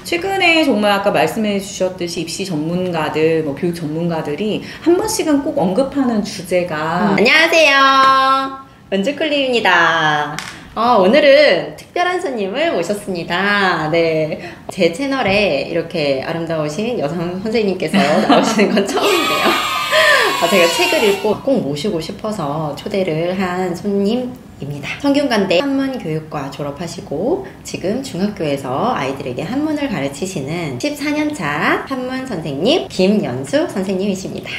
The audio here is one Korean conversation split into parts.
최근에 정말 아까 말씀해 주셨듯이 입시 전문가들, 교육 전문가들이 한 번씩은 꼭 언급하는 주제가 안녕하세요. 원주클립입니다. 오늘은 특별한 손님을 모셨습니다. 네, 제 채널에 이렇게 아름다우신 여성 선생님께서 나오시는 건 처음인데요. 제가 책을 읽고 꼭 모시고 싶어서 초대를 한 손님입니다. 성균관대 한문교육과 졸업하시고 지금 중학교에서 아이들에게 한문을 가르치시는 14년차 한문 선생님 김연수 선생님이십니다.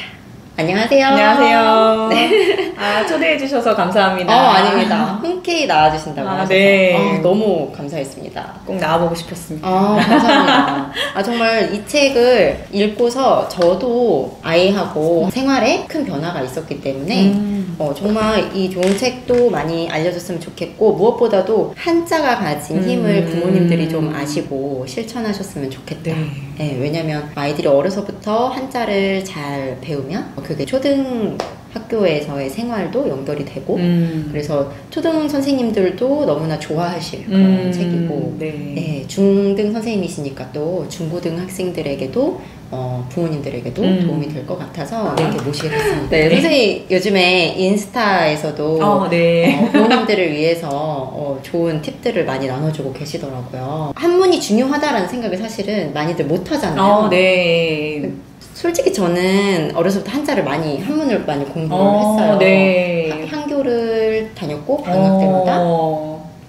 안녕하세요. 안녕하세요. 네. 초대해 주셔서 감사합니다. 아닙니다. 흔쾌히 나와주신다고 하셔서 네. 너무 감사했습니다. 꼭 나와보고 싶었습니다. 감사합니다. 정말 이 책을 읽고서 저도 아이하고 생활에 큰 변화가 있었기 때문에 정말 이 좋은 책도 많이 알려줬으면 좋겠고, 무엇보다도 한자가 가진 힘을 부모님들이 좀 아시고 실천하셨으면 좋겠다. 네, 왜냐면 아이들이 어려서부터 한자를 잘 배우면 그게 초등학교에서의 생활도 연결이 되고, 그래서 초등 선생님들도 너무나 좋아하실 그런 책이고, 네, 중등 선생님이시니까 또 중고등 학생들에게도 부모님들에게도 도움이 될 것 같아서 이렇게 모시게 됐습니다. 네, 선생님 요즘에 인스타에서도 부모님들을 위해서 좋은 팁들을 많이 나눠주고 계시더라고요. 한문이 중요하다라는 생각을 사실은 많이들 못하잖아요. 솔직히 저는 어려서부터 한자를 한문을 많이 공부를 했어요. 한교를 다녔고 방학 때마다.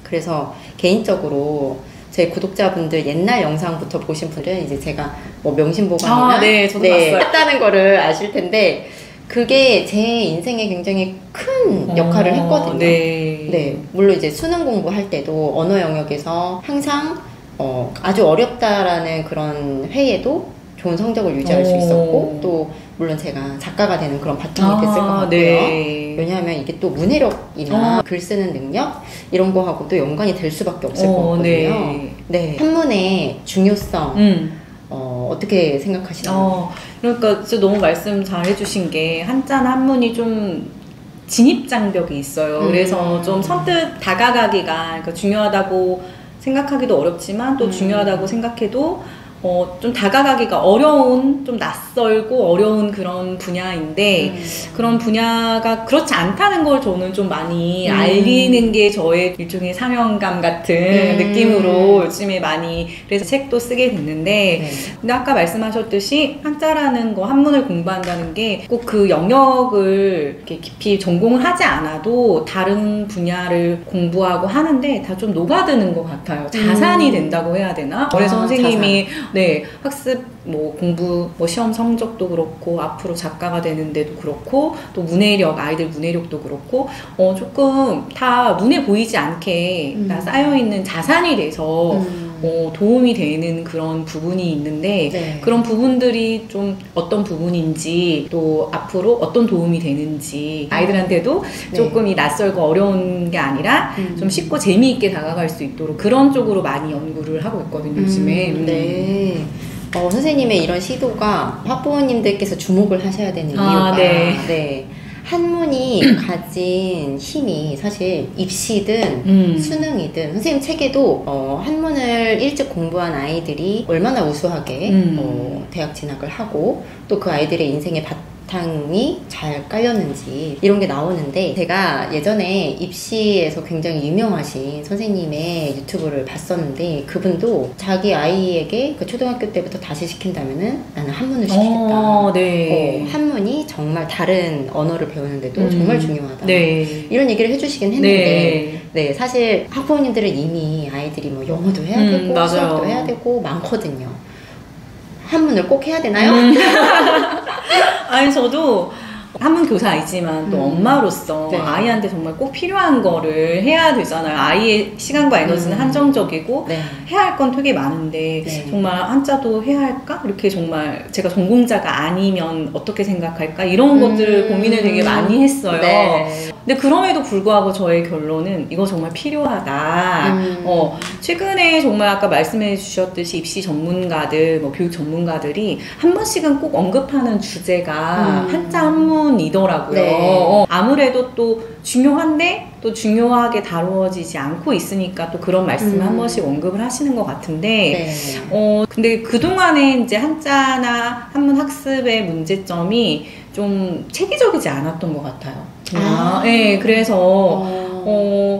그래서 개인적으로 제 구독자분들 옛날 영상부터 보신 분들은 이제 제가 명심보감이나 저도 봤어요. 했다는 거를 아실 텐데, 그게 제 인생에 굉장히 큰 역할을 했거든요. 네, 물론 이제 수능 공부할 때도 언어 영역에서 항상 아주 어렵다라는 그런 회에도 좋은 성적을 유지할 수 있었고, 또 물론 제가 작가가 되는 그런 바탕이 됐을 것 같고요. 왜냐하면 이게 또 문해력이나 글 쓰는 능력 이런 거하고도 연관이 될 수밖에 없을 것 같거든요. 한문의 중요성 어떻게 생각하시나요? 그러니까 진짜 너무 말씀 잘 해주신 게, 한자나 한문이 좀 진입장벽이 있어요. 그래서 좀 선뜻 다가가기가 중요하다고 생각하기도 어렵지만, 또 중요하다고 생각해도 좀 다가가기가 어려운, 좀 낯설고 어려운 그런 분야인데, 그런 분야가 그렇지 않다는 걸 저는 좀 많이 알리는 게 저의 일종의 사명감 같은 느낌으로 요즘에 많이, 그래서 책도 쓰게 됐는데, 근데 아까 말씀하셨듯이 한자라는 거, 한문을 공부한다는 게 꼭 그 영역을 이렇게 깊이 전공을 하지 않아도 다른 분야를 공부하고 하는데 다 좀 녹아드는 것 같아요. 자산이 된다고 해야 되나? 그래서 선생님이 학습, 공부, 시험 성적도 그렇고, 앞으로 작가가 되는데도 그렇고, 또 문해력, 아이들 문해력도 그렇고, 조금 다 눈에 보이지 않게 다 쌓여있는 자산이 돼서 도움이 되는 그런 부분이 있는데, 그런 부분들이 좀 어떤 부분인지, 또 앞으로 어떤 도움이 되는지, 아이들한테도 조금 이 낯설고 어려운 게 아니라 좀 쉽고 재미있게 다가갈 수 있도록 그런 쪽으로 많이 연구를 하고 있거든요, 요즘에. 선생님의 이런 시도가 학부모님들께서 주목을 하셔야 되는 이유가 한문이 가진 힘이 사실 입시든 수능이든, 선생님 책에도 한문을 일찍 공부한 아이들이 얼마나 우수하게 대학 진학을 하고 또 그 아이들의 인생의 바탕이 잘 깔렸는지 이런 게 나오는데, 제가 예전에 입시에서 굉장히 유명하신 선생님의 유튜브를 봤었는데, 그분도 자기 아이에게 그 초등학교 때부터 다시 시킨다면은 나는 한문을 시키겠다. 한문이 정말 다른 언어를 배우는데도 정말 중요하다. 이런 얘기를 해주시긴 했는데, 사실 학부모님들은 이미 아이들이 영어도 해야 되고 수학도 해야 되고 많거든요. 한문을 꼭 해야 되나요? 아니, 저도 한문 교사이지만 또 엄마로서 아이한테 정말 꼭 필요한 거를 해야 되잖아요. 아이의 시간과 에너지는 한정적이고 해야 할 건 되게 많은데 정말 한자도 해야 할까? 이렇게 정말 제가 전공자가 아니면 어떻게 생각할까? 이런 것들을 고민을 되게 많이 했어요. 근데 그럼에도 불구하고 저의 결론은 이거 정말 필요하다. 최근에 정말 아까 말씀해 주셨듯이 입시 전문가들, 교육 전문가들이 한 번씩은 꼭 언급하는 주제가 한자 한문이더라고요. 아무래도 또 중요한데 또 중요하게 다루어지지 않고 있으니까 또 그런 말씀을 한 번씩 언급을 하시는 것 같은데, 근데 그동안에 이제 한자나 한문 학습의 문제점이 좀 체계적이지 않았던 것 같아요. 네, 그래서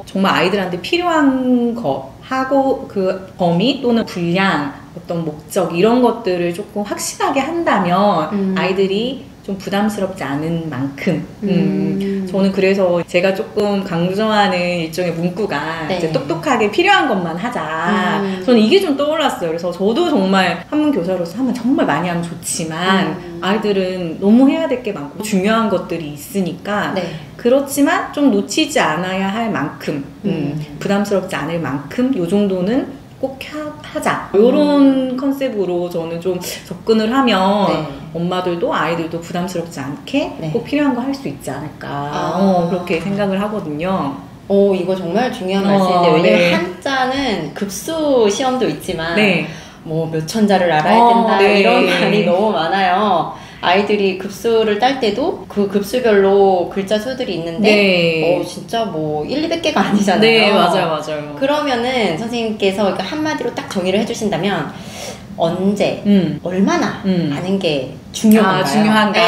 정말 아이들한테 필요한 거 하고 그 범위 또는 분량, 어떤 목적 이런 것들을 조금 확실하게 한다면 아이들이 좀 부담스럽지 않은 만큼 저는 그래서 제가 조금 강조하는 일종의 문구가 이제 똑똑하게 필요한 것만 하자. 저는 이게 좀 떠올랐어요. 그래서 저도 정말 한문 교사로서 하면 정말 많이 하면 좋지만 아이들은 너무 해야 될 게 많고 중요한 것들이 있으니까 그렇지만 좀 놓치지 않아야 할 만큼 부담스럽지 않을 만큼 요 정도는 꼭 하자. 이런 컨셉으로 저는 좀 접근을 하면 엄마들도 아이들도 부담스럽지 않게 꼭 필요한 거 할 수 있지 않을까. 그렇게 생각을 하거든요. 이거 정말 중요한 말씀인데, 왜냐면 한자는 급수 시험도 있지만 뭐 몇 천자를 알아야 된다 이런 말이 너무 많아요. 아이들이 급수를 딸 때도 그 급수별로 글자 수들이 있는데 진짜 뭐 1, 200개가 아니잖아요. 네, 맞아요. 그러면은 선생님께서 한마디로 딱 정의를 해주신다면 언제, 얼마나 아는 게 중요한가요? 중요한가?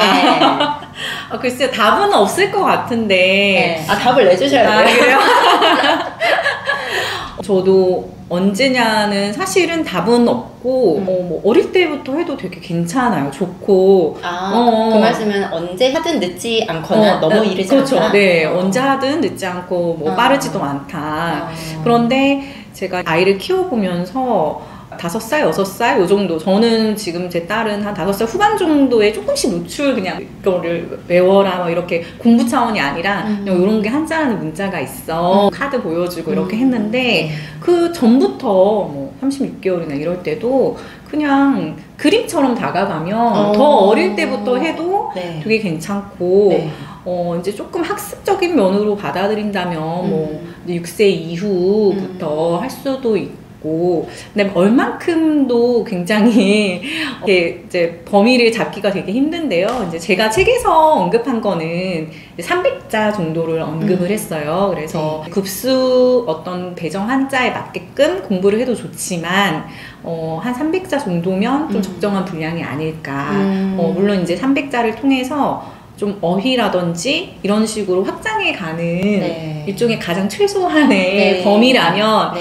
글쎄요, 답은 없을 것 같은데. 답을 내주셔야 돼요. 그래요? 저도 언제냐는 사실은 답은 없고 뭐 어릴 때부터 해도 되게 괜찮아요. 좋고. 그 말씀은 언제 하든 늦지 않거나 너무 이르지 그렇죠. 않다. 언제 하든 늦지 않고 뭐 빠르지도 않다. 그런데 제가 아이를 키워보면서 5살, 6살 요 정도. 저는 지금 제 딸은 한 5살 후반 정도에 조금씩 노출 그냥 이거를 외워라 뭐 이렇게 공부 차원이 아니라 그냥 이런 게 한자라는 문자가 있어. 카드 보여주고 이렇게 했는데 그 전부터 뭐 36개월이나 이럴 때도 그냥 그림처럼 다가가면 더 어릴 때부터 해도 되게 괜찮고 이제 조금 학습적인 면으로 받아들인다면 뭐 6세 이후부터 할 수도 있고 근데 얼만큼도 굉장히 이제 범위를 잡기가 되게 힘든데요. 이제 제가 책에서 언급한 거는 300자 정도를 언급을 했어요. 그래서 급수 어떤 배정 한자에 맞게끔 공부를 해도 좋지만 한 300자 정도면 좀 적정한 분량이 아닐까. 물론 이제 300자를 통해서 좀 어휘라든지 이런 식으로 확장해 가는 일종의 가장 최소한의 범위라면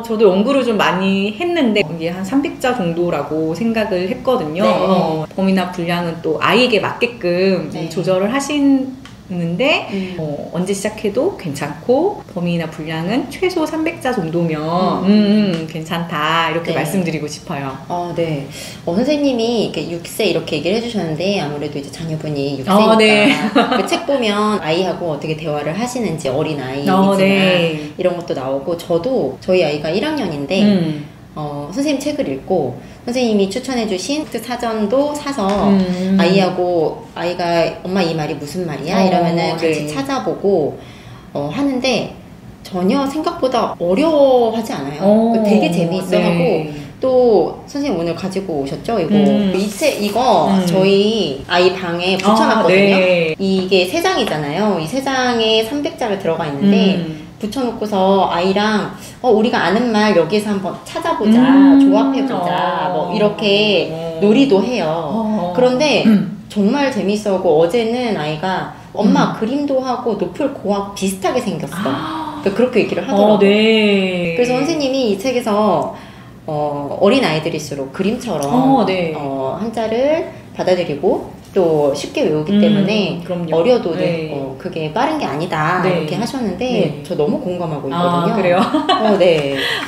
저도 연구를 좀 많이 했는데 이게 한 300자 정도라고 생각을 했거든요. 범위나 분량은 또 아이에게 맞게끔 조절을 하시는데 언제 시작해도 괜찮고 범위나 분량은 최소 300자 정도면 괜찮다 이렇게 말씀드리고 싶어요. 선생님이 이렇게 6세 이렇게 얘기를 해주셨는데 아무래도 이제 자녀분이 6세니까 그 책 보면 아이하고 어떻게 대화를 하시는지 어린 아이이지만 이런 것도 나오고 저희 아이가 1학년인데 선생님 책을 읽고 선생님이 추천해주신 그 사전도 사서 아이가 엄마 이 말이 무슨 말이야? 이러면은 같이 찾아보고 하는데 전혀 생각보다 어려워하지 않아요. 되게 재미있어하고 또 선생님 오늘 가지고 오셨죠? 이거 저희 아이 방에 붙여놨거든요. 이게 3장이잖아요. 이 3장에 300자가 들어가 있는데 붙여놓고서 아이랑 우리가 아는 말 여기에서 한번 찾아보자, 조합해보자, 뭐 이렇게 놀이도 해요. 그런데 정말 재밌어하고 어제는 아이가 엄마 그림도 하고 노플 고하고 비슷하게 생겼어. 그렇게 얘기를 하더라고요. 그래서 선생님이 이 책에서 어린 아이들일수록 그림처럼 한자를 받아들이고 또 쉽게 외우기 때문에 어려도 그게 빠른 게 아니다 이렇게 하셨는데 저 너무 공감하고 있거든요. 그래요?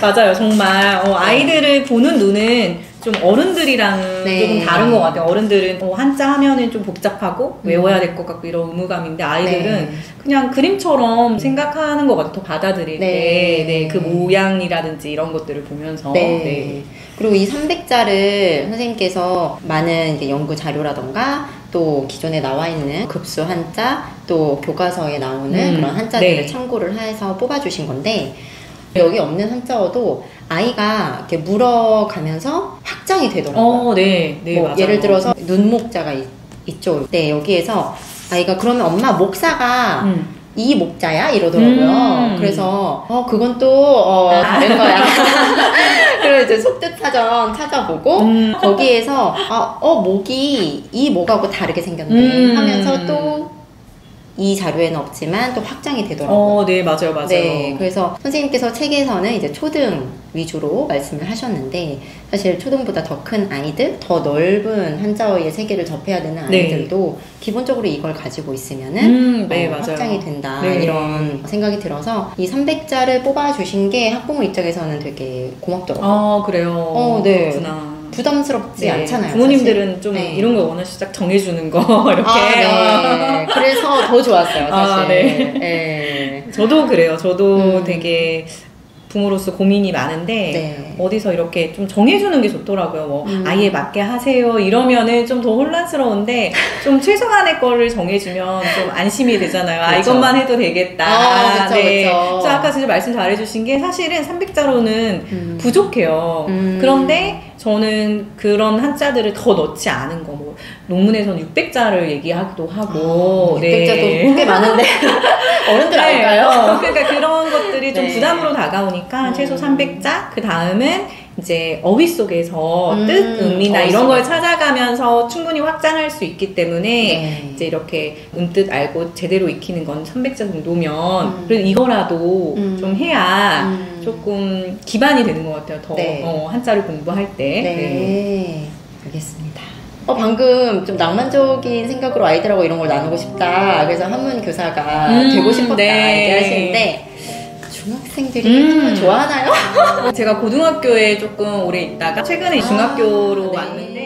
맞아요. 정말 아이들을 보는 눈은 좀 어른들이랑은 조금 다른 것 같아요. 어른들은 한자 하면은 좀 복잡하고 외워야 될 것 같고 이런 의무감인데 아이들은 그냥 그림처럼 생각하는 것 같아요. 더 받아들일 때 그 모양이라든지 이런 것들을 보면서 그리고 이 300자를 선생님께서 많은 이제 연구 자료라던가 또 기존에 나와 있는 급수 한자 또 교과서에 나오는 그런 한자들을 참고를 해서 뽑아주신 건데 여기 없는 한자어도 아이가 이렇게 물어가면서 확장이 되더라고요. 맞아요. 예를 들어서 눈목자가 있죠. 여기에서 아이가 그러면 엄마 목사가 이 목자야? 이러더라고요. 그래서 그건 또 다른 거야. 그리고 이제 속뜻사전 찾아보고 거기에서 목이 이 목하고 다르게 생겼네 하면서 또 이 자료에는 없지만 또 확장이 되더라고요. 네, 맞아요, 맞아요. 네, 그래서 선생님께서 책에서는 이제 초등 위주로 말씀을 하셨는데 사실 초등보다 더 큰 아이들, 더 넓은 한자어의 세계를 접해야 되는 아이들도 기본적으로 이걸 가지고 있으면은 네, 맞아요. 확장이 된다 네. 이런 생각이 들어서 이 300자를 뽑아주신 게 학부모 입장에서는 되게 고맙더라고요. 그래요. 네. 그렇구나. 부담스럽지 않잖아요. 부모님들은 사실. 좀 네. 이런 거 원하시 딱 정해주는 거 이렇게. 네. 그래서 더 좋았어요, 사실. 네. 네. 저도 그래요. 저도 되게 부모로서 고민이 많은데 네. 어디서 이렇게 좀 정해주는 게 좋더라고요. 뭐 아이에 맞게 하세요 이러면은 좀 더 혼란스러운데 좀 최소한의 거를 정해주면 좀 안심이 되잖아요. 그쵸. 이것만 해도 되겠다. 그쵸, 그쵸. 저 아까 진짜 말씀 잘해주신 게 사실은 300자로는 부족해요. 그런데 저는 그런 한자들을 더 넣지 않은 거, 뭐 논문에서는 600자를 얘기하기도 하고 600자도 꽤 많은데 어른들 알까요? 그러니까 그런 것들이 좀 네. 부담으로 다가오니까 최소 300자, 그 다음은 이제 어휘 속에서 뜻, 의미나 어휘 이런 걸 속에서. 찾아가면서 충분히 확장할 수 있기 때문에 네. 이제 이렇게 뜻 알고 제대로 익히는 건 300자 정도면 그래도 이거라도 좀 해야 조금 기반이 되는 것 같아요. 더 네. 한자를 공부할 때. 네. 알겠습니다. 방금 좀 낭만적인 생각으로 아이들하고 이런 걸 나누고 싶다. 그래서 한문 교사가 되고 싶었다 네. 얘기하시는데 중학생들이 한문 좋아하나요? 제가 고등학교에 조금 오래 있다가 최근에 중학교로 왔는데